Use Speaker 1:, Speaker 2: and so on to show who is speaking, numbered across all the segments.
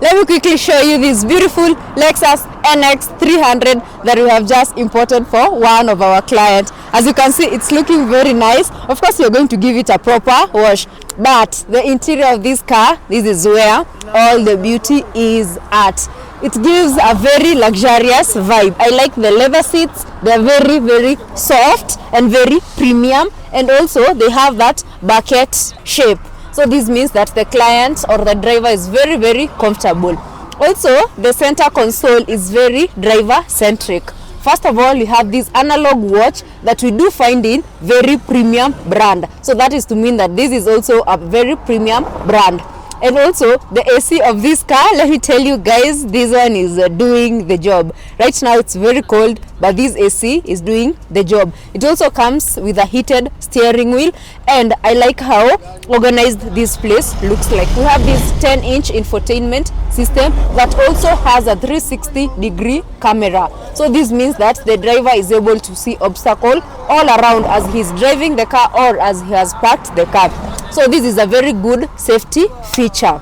Speaker 1: let me quickly show you this beautiful Lexus NX300 that we have just imported for one of our clients. As you can see, it's looking very nice. Of course, you're going to give it a proper wash, but the interior of this car, this is where all the beauty is at. It gives a very luxurious vibe. I like the leather seats. They're very, very soft and very premium, and also they have that bucket shape. So this means that the client or the driver is very, very comfortable. Also, the center console is very driver centric. First of all, you have this analog watch that we do find in very premium brand. So that is to mean that this is also a very premium brand. And also the AC of this car, let me tell you guys, this one is doing the job. Right now it's very cold, but this AC is doing the job. It also comes with a heated steering wheel, and I like how organized this place looks like. We have this 10-inch infotainment system that also has a 360-degree camera. So this means that the driver is able to see obstacle all around as he's driving the car or as he has parked the car. So this is a very good safety feature.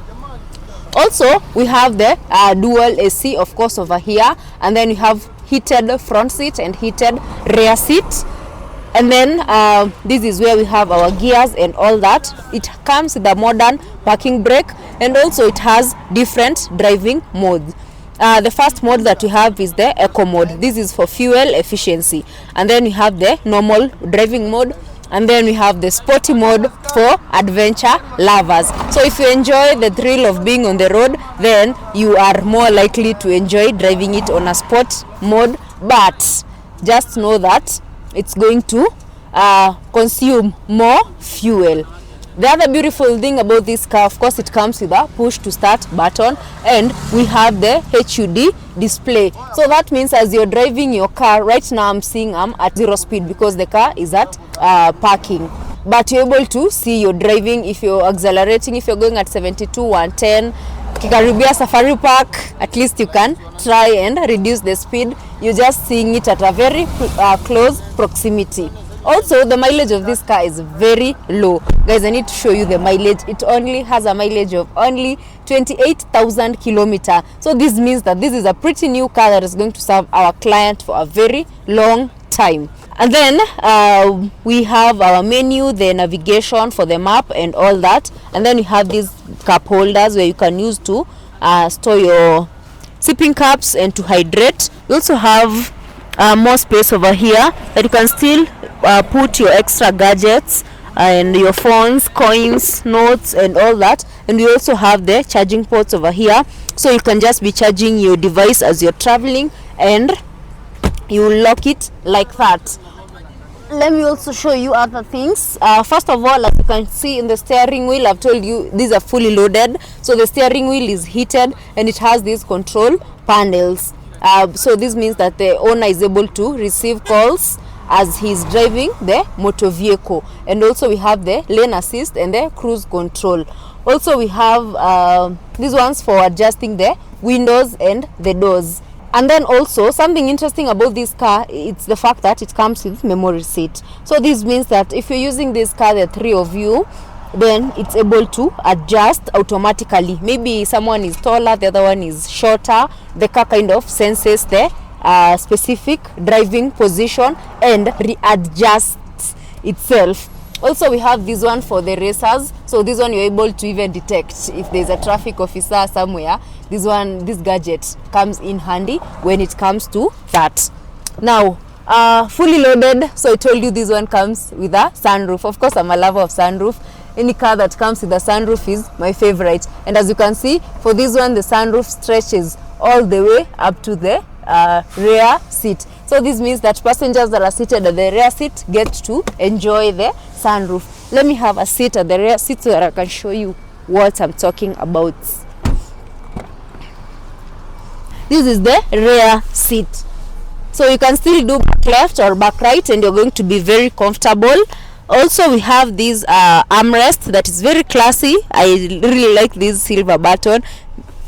Speaker 1: Also, we have the dual AC, of course, over here, and then you have heated front seat and heated rear seat. And then this is where we have our gears and all that. It comes with a modern parking brake, and also it has different driving modes. The first mode that we have is the eco mode. This is for fuel efficiency. And then we have the normal driving mode, and then we have the sporty mode for adventure lovers. So if you enjoy the thrill of being on the road, then you are more likely to enjoy driving it on a sport mode, but just know that it's going to consume more fuel. The other beautiful thing about this car, of course, it comes with a push to start button, and we have the HUD display. So that means as you're driving your car, right now I'm seeing I'm at 0 speed because the car is at parking. But you're able to see you're driving if you're accelerating, if you're going at 72, 110, Kikaribia Safari Park, at least you can try and reduce the speed. You're just seeing it at a very close proximity. Also, the mileage of this car is very low. Guys, I need to show you the mileage. It only has a mileage of only 28,000 kilometers. So this means that this is a pretty new car that is going to serve our client for a very long time. And then we have our menu, the navigation for the map and all that. And then we have these cup holders where you can use to store your sipping cups and to hydrate. We also have more space over here that you can still put your extra gadgets and your phones, coins, notes and all that. And we also have the charging ports over here, so you can just be charging your device as you're traveling, and you lock it like that. Let me also show you other things. First of all, as you can see in the steering wheel, I've told you these are fully loaded. So the steering wheel is heated and it has these control panels. So this means that the owner is able to receive calls as he's driving the motor vehicle. And also we have the lane assist and the cruise control. Also we have these ones for adjusting the windows and the doors. And then also something interesting about this car, it's the fact that it comes with memory seat. So this means that if you're using this car, the three of you, then it's able to adjust automatically. Maybe someone is taller, the other one is shorter. The car kind of senses the specific driving position and readjusts itself. Also we have this one for the racers. So this one you're able to even detect if there's a traffic officer somewhere. This gadget comes in handy when it comes to that. Now fully loaded, so I told you this one comes with a sunroof. Of course, I'm a lover of sunroof. Any car that comes with a sunroof is my favorite. And as you can see, for this one, the sunroof stretches all the way up to the rear seat. So this means that passengers that are seated at the rear seat get to enjoy the sunroof. Let me have a seat at the rear seat so that I can show you what I'm talking about. This is the rear seat. So you can still do back left or back right and you're going to be very comfortable. Also we have this armrest that is very classy. I really like this silver button.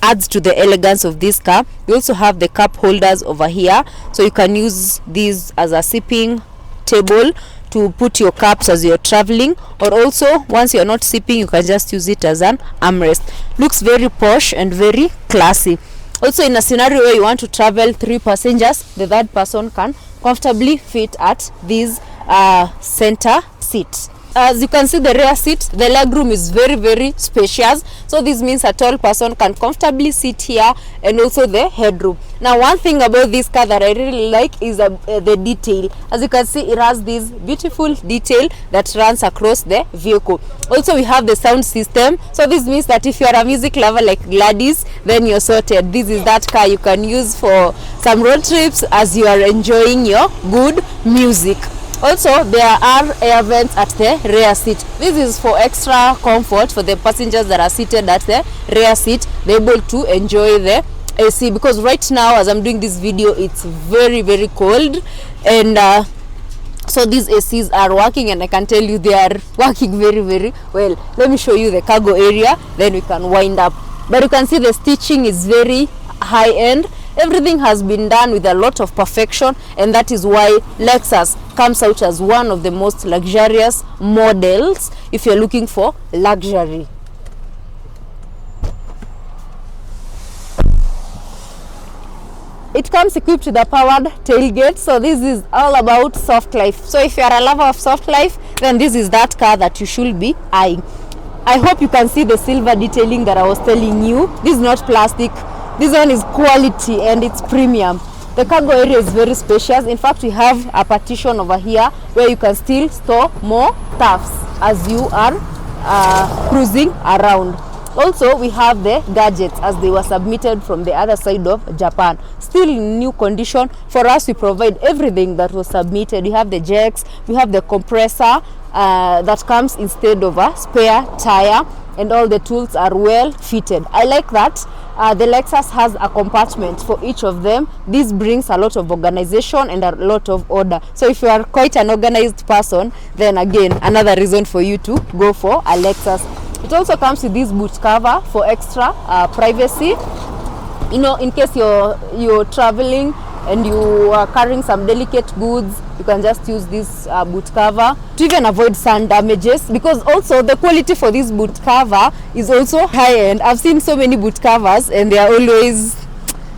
Speaker 1: Adds to the elegance of this car. We also have the cup holders over here, so you can use these as a sipping table to put your cups as you're traveling, or also once you're not sipping, you can just use it as an armrest. Looks very posh and very classy. Also, in a scenario where you want to travel 3 passengers, the third person can comfortably fit at this center seat. As you can see, the rear seat, the legroom is very, very spacious. So this means a tall person can comfortably sit here, and also the headroom. Now, one thing about this car that I really like is the detail. As you can see, it has this beautiful detail that runs across the vehicle. Also, we have the sound system. So this means that if you are a music lover like Gladys, then you're sorted. This is that car you can use for some road trips as you are enjoying your good music. Also, there are air vents at the rear seat. This is for extra comfort for the passengers that are seated at the rear seat. They're able to enjoy the AC, because right now as I'm doing this video, it's very, very cold, and so these ACs are working, and I can tell you they are working very, very well. Let me show you the cargo area, then we can wind up. But you can see the stitching is very high end. Everything has been done with a lot of perfection, and that is why Lexus comes out as one of the most luxurious models if you're looking for luxury. It comes equipped with a powered tailgate, so this is all about soft life. So if you are a lover of soft life, then this is that car that you should be eyeing. I hope you can see the silver detailing that I was telling you. This is not plastic. This one is quality and it's premium. The cargo area is very spacious. In fact, we have a partition over here where you can still store more stuffs as you are cruising around. Also, we have the gadgets as they were submitted from the other side of Japan. Still in new condition. For us, we provide everything that was submitted. We have the jacks, we have the compressor that comes instead of a spare tire, and all the tools are well fitted. I like that. The Lexus has a compartment for each of them. This brings a lot of organization and a lot of order. So if you are quite an organized person, then again, another reason for you to go for a Lexus. It also comes with this boot cover for extra privacy. You know, in case you're traveling and you are carrying some delicate goods, you can just use this boot cover to even avoid sun damages, because also the quality for this boot cover is also high end. I've seen so many boot covers and they are always,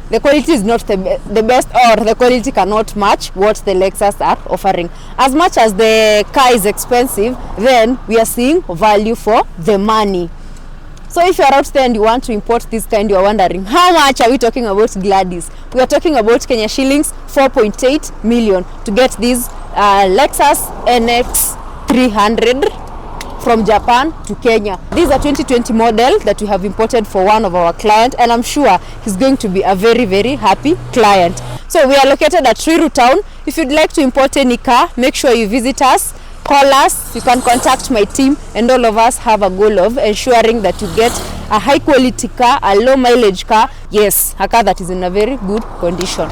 Speaker 1: the quality is not the best, or the quality cannot match what the Lexus are offering. As much as the car is expensive, then we are seeing value for the money. So if you are out there and you want to import this kind, you are wondering, how much are we talking about, Gladys? We are talking about Kenya shillings 4.8 million to get this Lexus NX300 from Japan to Kenya. This is a 2020 model that we have imported for one of our clients, and I'm sure he's going to be a very, very happy client. So we are located at Ruiru town. If you'd like to import any car, make sure you visit us. Call us, you can contact my team, and all of us have a goal of ensuring that you get a high quality car, a low mileage car, yes, a car that is in a very good condition.